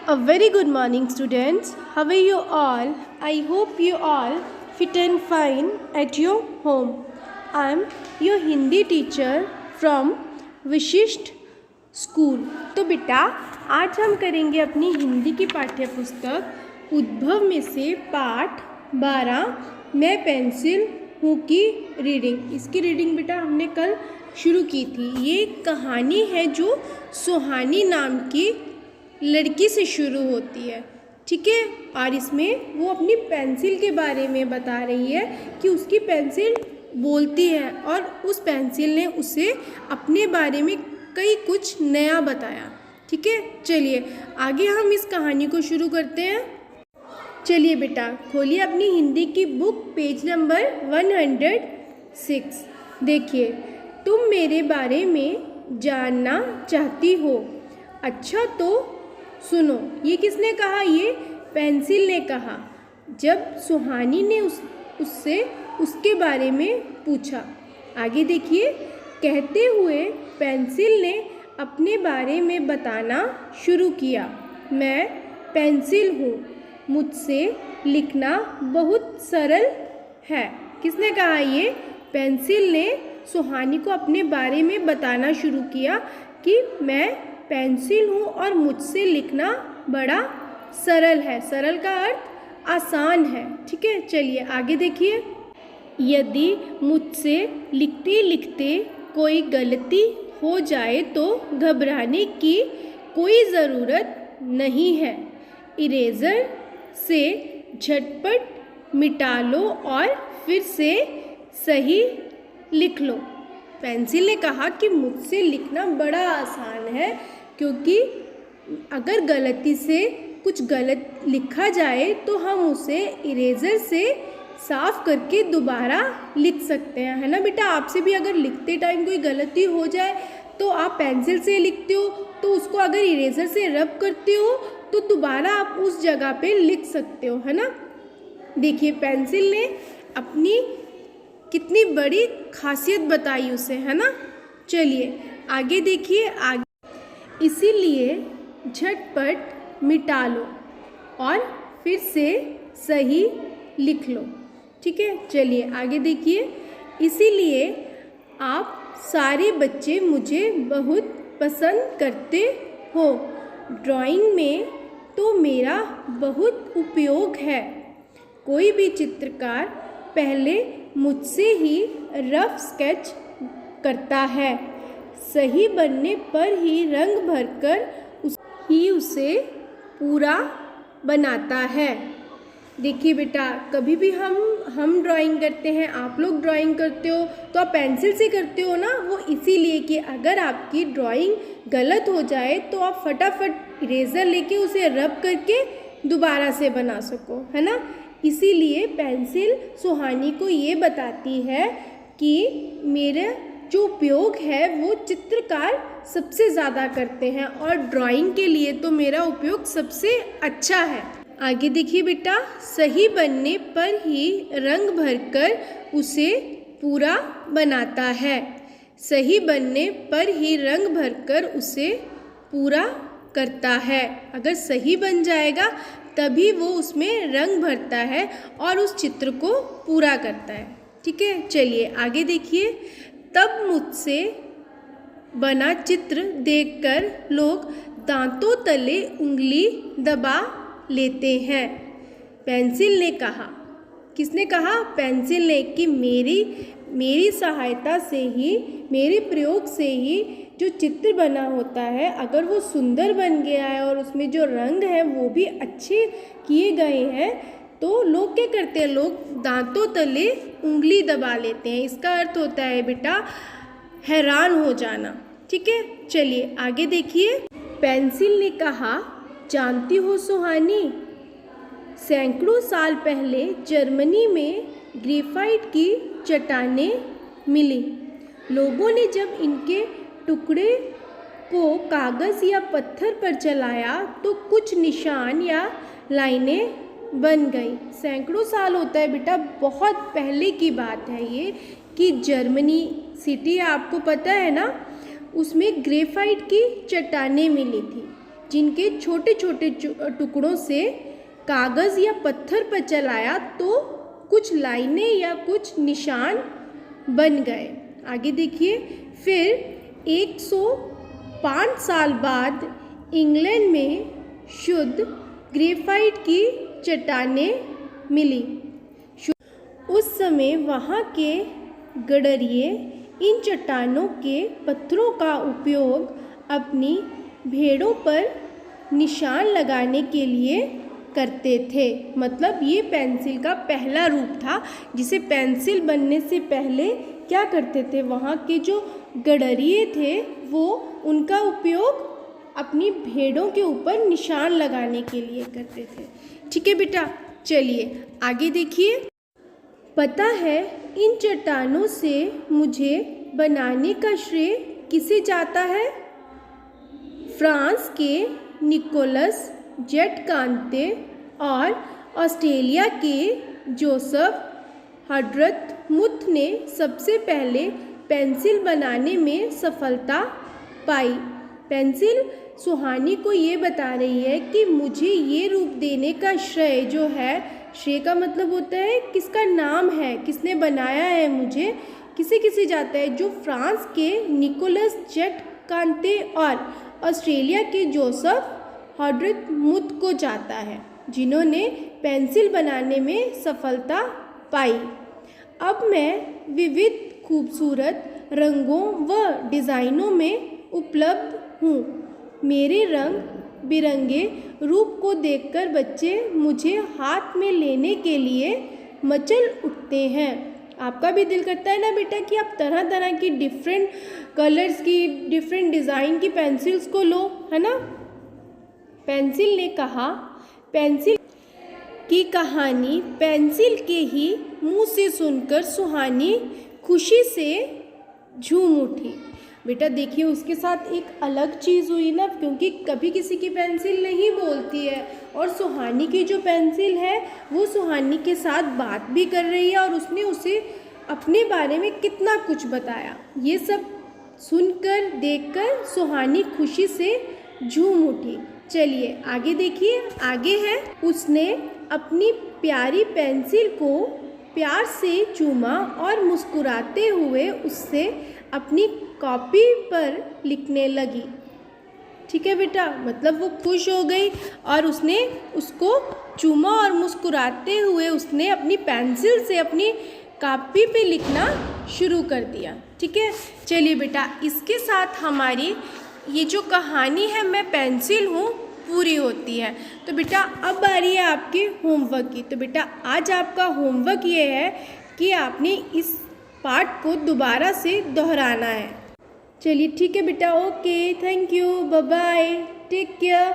A very good morning, students. How are you all? I hope you all fit and fine at your home. I am your Hindi teacher from विशिष्ट school. तो बेटा आज हम करेंगे अपनी हिंदी की पाठ्य पुस्तक उद्भव में से पाठ 12 मैं पेंसिल हूँ की रीडिंग। इसकी रीडिंग बेटा हमने कल शुरू की थी। ये कहानी है जो सुहानी नाम की लड़की से शुरू होती है, ठीक है। और इसमें वो अपनी पेंसिल के बारे में बता रही है कि उसकी पेंसिल बोलती है और उस पेंसिल ने उसे अपने बारे में कई कुछ नया बताया, ठीक है। चलिए आगे हम इस कहानी को शुरू करते हैं। चलिए बेटा खोलिए अपनी हिंदी की बुक, पेज नंबर 106। देखिए, तुम मेरे बारे में जानना चाहती हो, अच्छा तो सुनो। ये किसने कहा? ये पेंसिल ने कहा जब सुहानी ने उससे उसके बारे में पूछा। आगे देखिए, कहते हुए पेंसिल ने अपने बारे में बताना शुरू किया। मैं पेंसिल हूँ, मुझसे लिखना बहुत सरल है। किसने कहा? ये पेंसिल ने सुहानी को अपने बारे में बताना शुरू किया कि मैं पेंसिल हूँ और मुझसे लिखना बड़ा सरल है। सरल का अर्थ आसान है, ठीक है। चलिए आगे देखिए, यदि मुझसे लिखते लिखते कोई गलती हो जाए तो घबराने की कोई ज़रूरत नहीं है। इरेज़र से झटपट मिटा लो और फिर से सही लिख लो। पेंसिल ने कहा कि मुझसे लिखना बड़ा आसान है, क्योंकि अगर गलती से कुछ गलत लिखा जाए तो हम उसे इरेज़र से साफ़ करके दोबारा लिख सकते हैं, है ना बेटा। आपसे भी अगर लिखते टाइम कोई गलती हो जाए तो आप पेंसिल से लिखते हो, तो उसको अगर इरेज़र से रब करते हो तो दोबारा आप उस जगह पे लिख सकते हो, है ना। देखिए पेंसिल ने अपनी कितनी बड़ी खासियत बताई उसे, है ना। चलिए आगे देखिए, आगे इसीलिए झटपट मिटा लो और फिर से सही लिख लो, ठीक है। चलिए आगे देखिए, इसीलिए आप सारे बच्चे मुझे बहुत पसंद करते हो। ड्राइंग में तो मेरा बहुत उपयोग है। कोई भी चित्रकार पहले मुझसे ही रफ स्केच करता है, सही बनने पर ही रंग भरकर उसे पूरा बनाता है। देखिए बेटा, कभी भी हम ड्राइंग करते हैं, आप लोग ड्राइंग करते हो तो आप पेंसिल से करते हो ना, वो इसीलिए कि अगर आपकी ड्राइंग गलत हो जाए तो आप फटाफट इरेज़र लेके उसे रब करके दोबारा से बना सको, है ना। इसीलिए पेंसिल सुहानी को ये बताती है कि मेरा जो उपयोग है वो चित्रकार सबसे ज़्यादा करते हैं और ड्राइंग के लिए तो मेरा उपयोग सबसे अच्छा है। आगे देखिए बेटा, सही बनने पर ही रंग भरकर उसे पूरा बनाता है। सही बनने पर ही रंग भरकर उसे पूरा करता है। अगर सही बन जाएगा तभी वो उसमें रंग भरता है और उस चित्र को पूरा करता है, ठीक है। चलिए आगे देखिए, तब मुझसे बना चित्र देखकर लोग दांतों तले उंगली दबा लेते हैं। पेंसिल ने कहा, किसने कहा? पेंसिल ने, कि मेरी सहायता से ही, मेरे प्रयोग से ही जो चित्र बना होता है, अगर वो सुंदर बन गया है और उसमें जो रंग है वो भी अच्छे किए गए हैं तो लोग क्या करते हैं? लोग दांतों तले उंगली दबा लेते हैं। इसका अर्थ होता है बेटा हैरान हो जाना, ठीक है। चलिए आगे देखिए, पेंसिल ने कहा, जानती हो सुहानी, सैकड़ों साल पहले जर्मनी में ग्रेफाइट की चट्टानें मिली। लोगों ने जब इनके टुकड़े को कागज़ या पत्थर पर चलाया तो कुछ निशान या लाइनें बन गई। सैकड़ों साल होता है बेटा, बहुत पहले की बात है ये, कि जर्मनी सिटी है, आपको पता है ना, उसमें ग्रेफाइट की चट्टानें मिली थी। जिनके छोटे छोटे टुकड़ों से कागज़ या पत्थर पर चलाया तो कुछ लाइनें या कुछ निशान बन गए। आगे देखिए, फिर 105 साल बाद इंग्लैंड में शुद्ध ग्रेफाइट की चट्टानें मिली। उस समय वहाँ के गडरिये इन चट्टानों के पत्थरों का उपयोग अपनी भेड़ों पर निशान लगाने के लिए करते थे। मतलब ये पेंसिल का पहला रूप था, जिसे पेंसिल बनने से पहले क्या करते थे, वहाँ के जो गडरिये थे वो उनका उपयोग अपनी भेड़ों के ऊपर निशान लगाने के लिए करते थे। ठीक है बेटा, चलिए आगे देखिए। पता है इन चट्टानों से मुझे बनाने का श्रेय किसे जाता है? फ्रांस के निकोलस जेटकांते और ऑस्ट्रेलिया के जोसेफ हर्डरमुथ ने सबसे पहले पेंसिल बनाने में सफलता पाई। पेंसिल सुहानी को ये बता रही है कि मुझे ये रूप देने का श्रेय जो है, श्रेय का मतलब होता है किसका नाम है, किसने बनाया है, मुझे किसे जाता है, जो फ्रांस के निकोलस जेटकांते और ऑस्ट्रेलिया के जोसेफ हर्डरमुथ को जाता है, जिन्होंने पेंसिल बनाने में सफलता पाई। अब मैं विविध खूबसूरत रंगों व डिज़ाइनों में उपलब्ध हूँ। मेरे रंग बिरंगे रूप को देखकर बच्चे मुझे हाथ में लेने के लिए मचल उठते हैं। आपका भी दिल करता है ना बेटा कि आप तरह तरह की डिफरेंट कलर्स की, डिफरेंट डिज़ाइन की पेंसिल्स को लो, है ना। पेंसिल ने कहा, पेंसिल की कहानी पेंसिल के ही मुंह से सुनकर सुहानी खुशी से झूम उठी। बेटा देखिए, उसके साथ एक अलग चीज़ हुई ना, क्योंकि कभी किसी की पेंसिल नहीं बोलती है और सुहानी की जो पेंसिल है वो सुहानी के साथ बात भी कर रही है और उसने उसे अपने बारे में कितना कुछ बताया। ये सब सुनकर देखकर सुहानी खुशी से झूम उठी। चलिए आगे देखिए, आगे है, उसने अपनी प्यारी पेंसिल को प्यार से चूमा और मुस्कुराते हुए उससे अपनी कॉपी पर लिखने लगी। ठीक है बेटा, मतलब वो खुश हो गई और उसने उसको चूमा और मुस्कुराते हुए उसने अपनी पेंसिल से अपनी कॉपी पे लिखना शुरू कर दिया। ठीक है, चलिए बेटा, इसके साथ हमारी ये जो कहानी है मैं पेंसिल हूँ पूरी होती है। तो बेटा अब बारी है आपके होमवर्क की। तो बेटा आज आपका होमवर्क ये है कि आपने इस पार्ट को दोबारा से दोहराना है। चलिए ठीक है बेटा, okay, thank you, bye bye, take care.